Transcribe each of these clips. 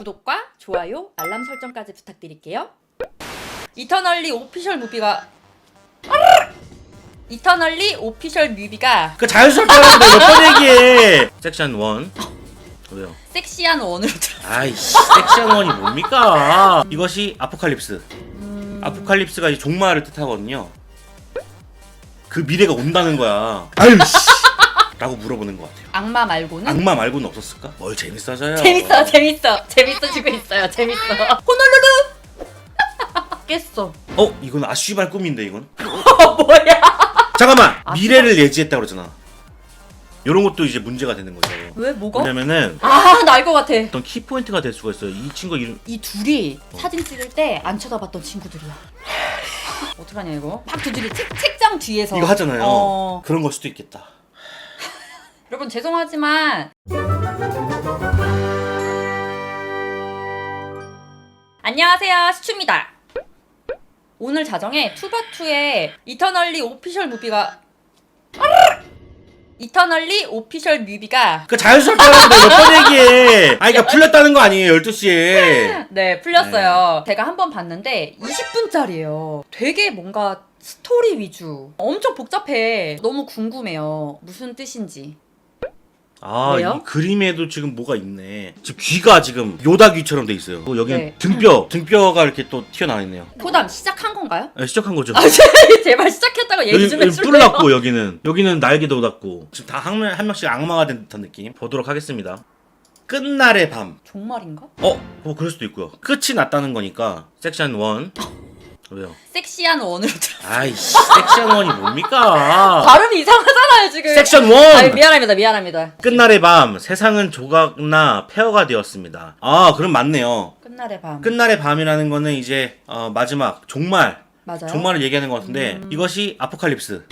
구독과 좋아요, 알람 설정까지 부탁드릴게요. 이터널리 오피셜 뮤비가 그 자연스럽게 하는데 몇 번 얘기해. 섹션 1 왜요? 섹시한 원으로 들어. 아이씨, 섹션 1이 뭡니까? 이것이 아포칼립스. 아포칼립스가 이제 종말을 뜻하거든요. 그 미래가 온다는 거야. 아유씨 라고 물어보는 것 같아요. 악마 말고는? 악마 말고는 없었을까? 뭘 재밌어져요. 재밌어지고 있어요. 재밌어. 호놀루루. 깼어. 이건 아쉬발 꿈인데 이건? 뭐야? 잠깐만! 미래를 예지했다 그러잖아. 요런 것도 이제 문제가 되는 거죠. 왜 뭐가? 왜냐면은 나 알 것 같아. 어떤 키포인트가 될 수가 있어요. 이 친구 이름. 이 둘이 사진 찍을 때 안 쳐다봤던 친구들이야. 어떡하냐 이거? 막 두 둘이 책장 뒤에서 이거 하잖아요. 그런 걸 수도 있겠다. 여러분 죄송하지만 안녕하세요, 시추입니다. 오늘 자정에 투바투의 이터널리 오피셜 뮤비가 그 자연스럽게 하는데 몇 번 얘기해. 그러니까 풀렸다는 거 아니에요, 12시에. 네, 풀렸어요. 제가 한번 봤는데 20분짜리예요. 되게 뭔가 스토리 위주. 엄청 복잡해. 너무 궁금해요. 무슨 뜻인지. 왜요? 이 그림에도 지금 뭐가 있네. 지금 귀가 지금 요다 귀처럼 돼 있어요. 여기는 네. 등뼈가 이렇게 또 튀어나와 있네요. 코담 시작한 건가요? 네, 시작한 거죠. 제발 시작했다고 얘기 좀 여기 해줄래요? 뿔났고 여기는 날개도 닿고 지금 다 한 명씩 악마가 된 듯한 느낌. 보도록 하겠습니다. 끝날의 밤. 종말인가? 뭐 그럴 수도 있고요. 끝이 났다는 거니까 섹션 1 왜요? 섹시한 원으로 들어. 아이씨, 섹션 1이 뭡니까? 발음이 이상하잖아요 지금. 섹션 1! 아니, 미안합니다. 끝날의 밤, 세상은 조각나 폐허가 되었습니다. 그럼 맞네요. 끝날의 밤. 끝날의 밤이라는 거는 이제 마지막 종말, 맞아요. 종말을 얘기하는 것 같은데 이것이 아포칼립스.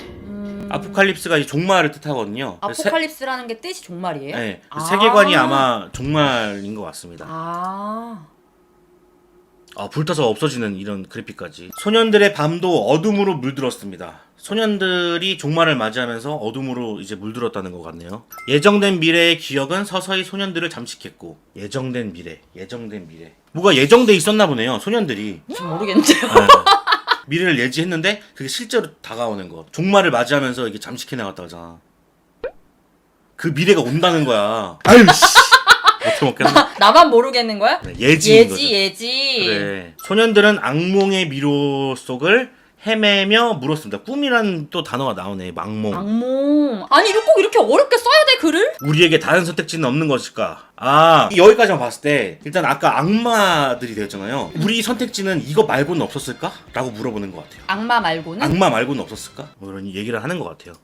아포칼립스가 이제 종말을 뜻하거든요. 아포칼립스라는 게 뜻이 종말이에요? 네, 세계관이 아마 종말인 것 같습니다. 불타서 없어지는 이런 그래픽까지. 소년들의 밤도 어둠으로 물들었습니다. 소년들이 종말을 맞이하면서 어둠으로 이제 물들었다는 것 같네요. 예정된 미래의 기억은 서서히 소년들을 잠식했고. 예정된 미래. 뭐가 예정돼 있었나 보네요, 소년들이. 좀 모르겠는데요. 네. 미래를 예지했는데 그게 실제로 다가오는 거. 종말을 맞이하면서 이게 잠식해 나갔다 하잖아. 그 미래가 온다는 거야. 아유씨. 어떻게 먹겠나? 나만 모르겠는 거야? 네, 예지. 그래. 소년들은 악몽의 미로 속을 헤매며 물었습니다. 꿈이란 또 단어가 나오네. 악몽. 아니 꼭 이렇게 어렵게 써야 돼 글을? 우리에게 다른 선택지는 없는 것일까? 여기까지만 봤을 때 일단 아까 악마들이 되었잖아요. 우리 선택지는 이거 말고는 없었을까? 라고 물어보는 것 같아요. 악마 말고는? 악마 말고는 없었을까? 뭐 이런 얘기를 하는 것 같아요.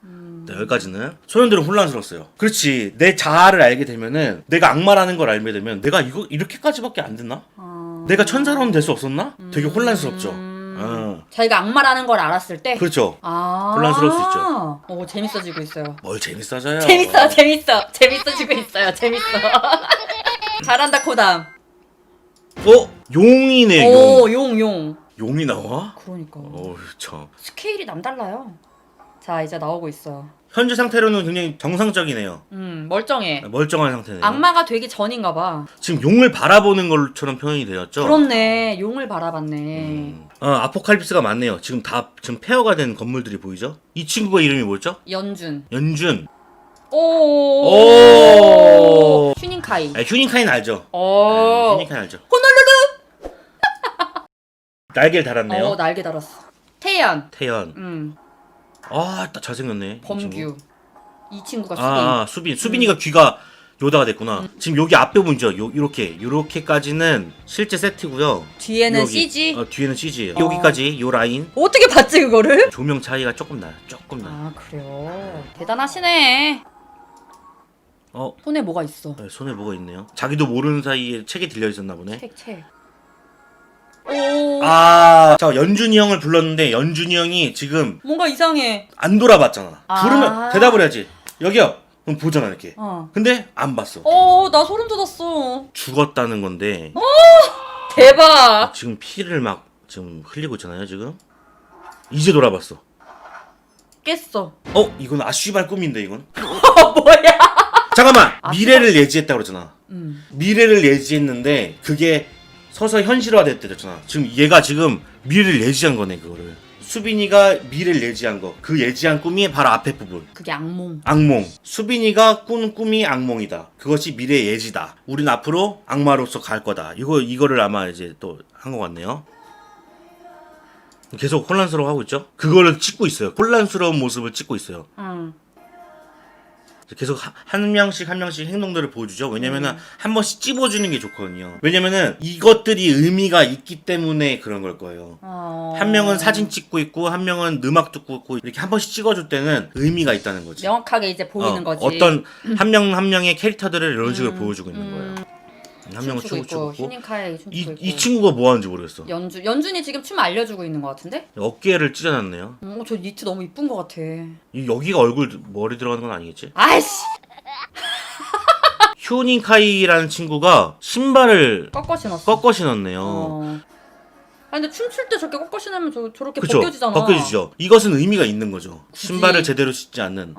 네, 여기까지는. 소년들은 혼란스러웠어요. 그렇지, 내 자아를 알게 되면은, 내가 악마라는 걸 알게 되면 내가 이거 이렇게까지밖에 안 됐나? 내가 천사로는 될 수 없었나? 되게 혼란스럽죠. 자기가 악마라는 걸 알았을 때? 그렇죠. 혼란스러울 수 있죠. 재밌어지고 있어요. 뭘 재밌어져요. 재밌어지고 있어요. 재밌어. 잘한다 코담. 용이네. 용. 용이 나와? 그러니까. 참. 스케일이 남달라요. 자, 이제 나오고 있어. 현재 상태로는 굉장히 정상적이네요. 멀쩡해. 멀쩡한 상태네요. 악마가 되기 전인가 봐. 지금 용을 바라보는 것처럼 표현이 되었죠? 그렇네. 용을 바라봤네. 아포칼립스가 맞네요. 지금 폐허가 된 건물들이 보이죠? 이 친구가 이름이 뭐였죠? 연준. 오. 휴닝카이. 휴닝카이는 알죠? 휴닝카이 알죠? 호놀루루. 날개를 달았네요. 날개 달았어. 태연. 딱 잘생겼네. 범규. 이 친구가 수빈. 수빈이가 귀가 요다가 됐구나. 지금 여기 앞부분이죠. 요렇게까지는 실제 세트고요. 뒤에는 여기, CG. 뒤에는 CG예요. 여기까지 요 라인. 어떻게 봤지 그거를? 조명 차이가 조금 나요. 그래요. 대단하시네. 손에 뭐가 있어? 네, 손에 뭐가 있네요. 자기도 모르는 사이에 책이 들려 있었나 보네. 책. 자, 연준이 형을 불렀는데 연준이 형이 지금 뭔가 이상해. 안 돌아봤잖아. 부르면 대답을 해야지. 여기요. 그럼 보잖아 이렇게. 근데 안 봤어. 나 소름 돋았어. 죽었다는 건데. 대박. 지금 피를 막 지금 흘리고 있잖아요 지금. 이제 돌아봤어. 깼어. 이건 아쉬발 꿈인데 이건. 뭐야? 잠깐만. 미래를 예지했다 그러잖아. 미래를 예지했는데 그게 서서히 현실화됐대잖아. 지금 얘가 지금 미래를 예지한 거네 그거를. 수빈이가 미래를 예지한 거. 그 예지한 꿈이 바로 앞에 부분. 그게 악몽. 악몽. 수빈이가 꾼 꿈이 악몽이다. 그것이 미래의 예지다. 우린 앞으로 악마로서 갈 거다. 이거를 아마 이제 또 한 것 같네요. 계속 혼란스러워하고 있죠? 그거를 찍고 있어요. 혼란스러운 모습을 찍고 있어요. 계속 한 명씩 행동들을 보여주죠. 왜냐면은 한 번씩 찝어주는 게 좋거든요. 왜냐면은 이것들이 의미가 있기 때문에 그런 걸 거예요. 한 명은 사진 찍고 있고 한 명은 음악 듣고 있고 이렇게 한 번씩 찍어줄 때는 의미가 있다는 거지. 명확하게 이제 보이는 거지. 어떤 한 명 한 명의 캐릭터들을 이런 식으로 보여주고 있는 거예요. 한 명은 춤을 추고 있고 휴닝카이 춤추고 있고. 이 친구가 뭐 하는지 모르겠어. 연준이 지금 춤 알려주고 있는 것 같은데? 어깨를 찢어놨네요. 저 니트 너무 이쁜 것 같아. 여기가 얼굴 머리 들어가는 건 아니겠지? 아이씨! 휴닝카이라는 친구가 신발을 꺾어 신었어. 신었네요. 근데 춤출 때 저렇게 꺾어 신으면 저렇게 그쵸? 벗겨지잖아. 벗겨지죠. 이것은 의미가 있는 거죠. 굳이. 신발을 제대로 신지 않는.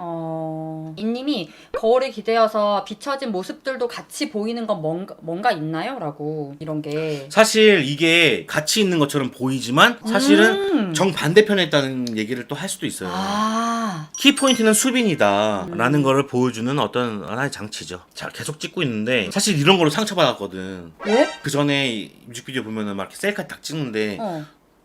이님이 거울에 기대어서 비춰진 모습들도 같이 보이는 건 뭔가 있나요? 라고 이런 게 사실 이게 같이 있는 것처럼 보이지만 사실은 정반대편에 있다는 얘기를 또 할 수도 있어요. 키포인트는 수빈이다 라는 거를 보여주는 어떤 하나의 장치죠. 자, 계속 찍고 있는데 사실 이런 거로 상처받았거든. 왜? 그 전에 뮤직비디오 보면은 막 이렇게 셀카 딱 찍는데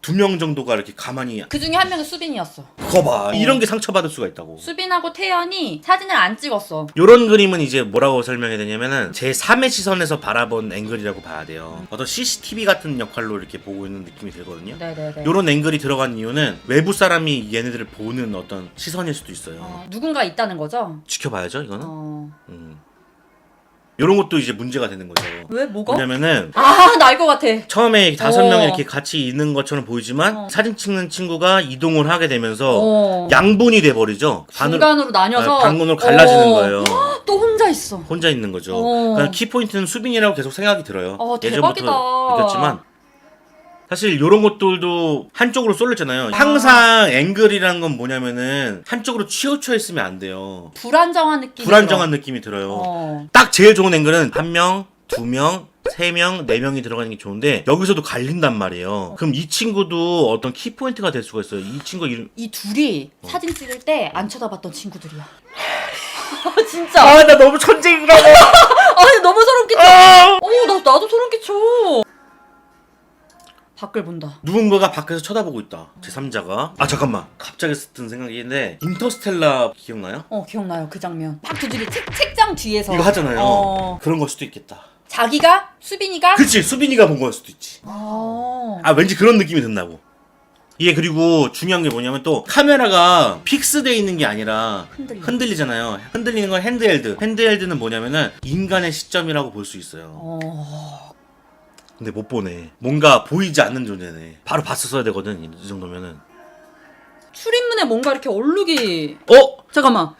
2명 정도가 이렇게 가만히 그 중에 한 명은 수빈이었어. 그거 봐. 이런 게 상처받을 수가 있다고. 수빈하고 태연이 사진을 안 찍었어. 요런 그림은 이제 뭐라고 설명해야 되냐면은 제 3의 시선에서 바라본 앵글이라고 봐야 돼요. 어떤 CCTV 같은 역할로 이렇게 보고 있는 느낌이 들거든요. 네네네. 요런 앵글이 들어간 이유는 외부 사람이 얘네들을 보는 어떤 시선일 수도 있어요. 누군가 있다는 거죠? 지켜봐야죠 이거는. 요런 것도 이제 문제가 되는 거죠. 왜? 뭐가? 왜냐면은 나 알 것 같아. 처음에 5명이 이렇게 같이 있는 것처럼 보이지만 사진 찍는 친구가 이동을 하게 되면서 양분이 돼버리죠. 중간으로 나뉘어서 반으로 갈라지는 거예요. 또 혼자 있어. 혼자 있는 거죠. 그러니까 키포인트는 수빈이라고 계속 생각이 들어요. 대박이다. 예전부터 느꼈지만 사실 이런 것들도 한쪽으로 쏠렸잖아요. 항상 앵글이라는 건 뭐냐면은 한쪽으로 치우쳐 있으면 안 돼요. 불안정한 느낌이 들어요. 딱 제일 좋은 앵글은 1명, 2명, 3명, 4명이 들어가는 게 좋은데 여기서도 갈린단 말이에요. 그럼 이 친구도 어떤 키포인트가 될 수가 있어요. 이 친구 이 둘이 사진 찍을 때 안 쳐다봤던 친구들이야. 진짜. 나 너무 천재인가봐. 너무 소름 끼쳐. 나도 소름 끼쳐. 밖을 본다. 누군가가 밖에서 쳐다보고 있다. 제3자가. 잠깐만. 갑자기 든 생각인데 인터스텔라 기억나요? 기억나요. 그 장면. 막 두들이 책장 뒤에서 이거 하잖아요. 그런 걸 수도 있겠다. 자기가? 수빈이가? 그치. 수빈이가 본 걸 수도 있지. 왠지 그런 느낌이 든다고. 이게 그리고 중요한 게 뭐냐면 또 카메라가 픽스되어 있는 게 아니라 흔들리잖아요. 흔들리는 건 핸드헬드. 핸드헬드는 뭐냐면은 인간의 시점이라고 볼 수 있어요. 근데 못 보네. 뭔가 보이지 않는 존재네. 바로 봤었어야 되거든. 이 정도면은. 출입문에 뭔가 이렇게 얼룩이. 잠깐만.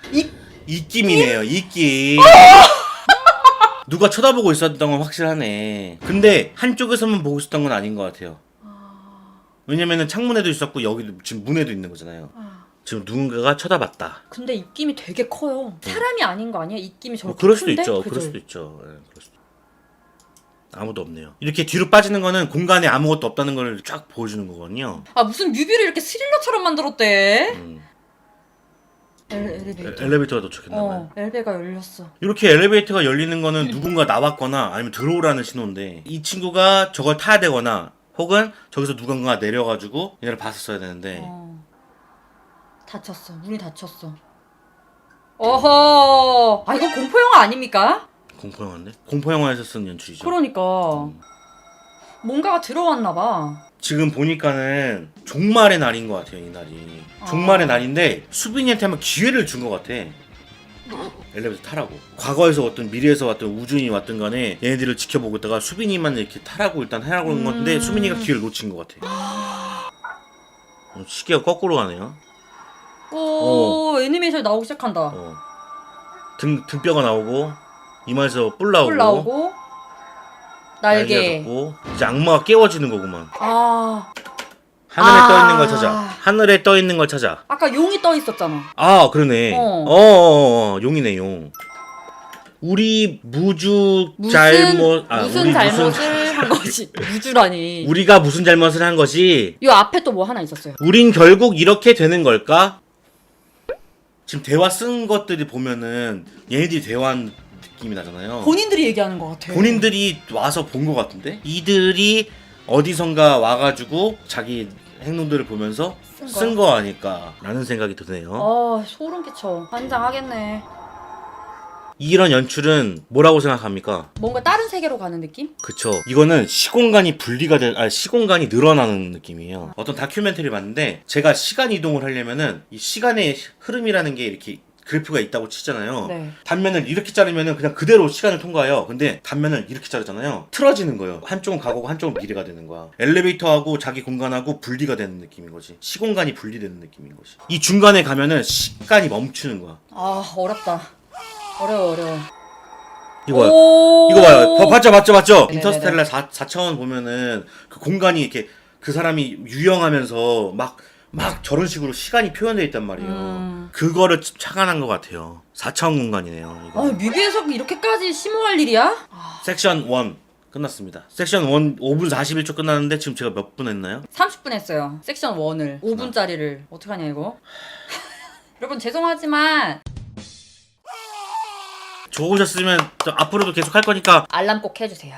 입김이네요. 입김. 누가 쳐다보고 있었던 건 확실하네. 근데 한쪽에서만 보고 있었던 건 아닌 것 같아요. 왜냐면은 창문에도 있었고 여기도 지금 문에도 있는 거잖아요. 지금 누군가가 쳐다봤다. 근데 입김이 되게 커요. 사람이 아닌 거 아니야? 입김이 저렇게 그럴 수도 큰데? 있죠. 그럴 수도 있죠. 그럴 수도. 아무도 없네요. 이렇게 뒤로 빠지는 거는 공간에 아무것도 없다는 걸 쫙 보여주는 거거든요. 무슨 뮤비를 이렇게 스릴러처럼 만들었대. 엘리베이터가 도착했나봐요. 엘베가 열렸어. 이렇게 엘리베이터가 열리는 거는 누군가 나왔거나 아니면 들어오라는 신호인데 이 친구가 저걸 타야 되거나 혹은 저기서 누군가 내려가지고 얘를 봤었어야 되는데 다쳤어. 문이 닫혔어. 어허. 이거 공포영화 아닙니까? 공포영화인데? 공포영화에서 쓴 연출이죠. 그러니까 뭔가가 들어왔나봐. 지금 보니까는 종말의 날인 것 같아요. 이 날이 종말의 날인데 수빈이한테 한번 기회를 준 것 같아. 엘리베이터 타라고. 과거에서 왔든 미래에서 왔든 우주인이 왔든 간에 얘네들을 지켜보고 있다가 수빈이만 이렇게 타라고 일단 하라고 하는 건데 수빈이가 기회를 놓친 것 같아. 시계가 거꾸로 가네요. 애니메이션 나오기 시작한다. 등뼈가 나오고 이마에서 뿔 나오고 날개 고 이제 악마가 깨워지는 거구만. 하늘에 떠 있는 걸 찾아. 하늘에 떠 있는 걸 찾아. 아까 용이 떠 있었잖아. 그러네. 용이네 용. 우리 잘못 무슨 우리 잘못을 한 거지? 무주라니. 우리가 무슨 잘못을 한 것이 요 앞에 또 뭐 하나 있었어요. 우린 결국 이렇게 되는 걸까? 지금 대화 쓴 것들이 보면은 얘네들이 대화한 느낌이 나잖아요. 본인들이 얘기하는 것 같아. 본인들이 와서 본 것 같은데? 이들이 어디선가 와가지고 자기 행동들을 보면서 쓴 거 아닐까 라는 생각이 드네요. 소름 끼쳐. 환장하겠네. 이런 연출은 뭐라고 생각합니까? 뭔가 다른 세계로 가는 느낌? 그쵸. 이거는 시공간이 시공간이 늘어나는 느낌이에요. 어떤 다큐멘터리를 봤는데 제가 시간 이동을 하려면은 이 시간의 흐름이라는 게 이렇게 그래프가 있다고 치잖아요. 네. 단면을 이렇게 자르면은 그냥 그대로 시간을 통과해요. 근데 단면을 이렇게 자르잖아요. 틀어지는 거예요. 한쪽은 과거고 한쪽은 미래가 되는 거야. 엘리베이터하고 자기 공간하고 분리가 되는 느낌인 거지. 시공간이 분리되는 느낌인 거지. 이 중간에 가면은 시간이 멈추는 거야. 어렵다. 어려워. 이거 봐요. 오~ 이거 봐요. 봤죠? 네네네. 인터스텔라 4차원 보면은 그 공간이 이렇게 그 사람이 유영하면서 막 저런 식으로 시간이 표현되어 있단 말이에요. 그거를 착안한 것 같아요. 4차원 공간이네요. 이거. 뮤비에서 이렇게까지 심오할 일이야? 섹션 1 끝났습니다. 섹션 1 5분 41초 끝났는데 지금 제가 몇 분 했나요? 30분 했어요. 섹션 1을 5분짜리를 어떡하냐 이거. 여러분 죄송하지만 좋으셨으면 또 앞으로도 계속 할 거니까 알람 꼭 해주세요.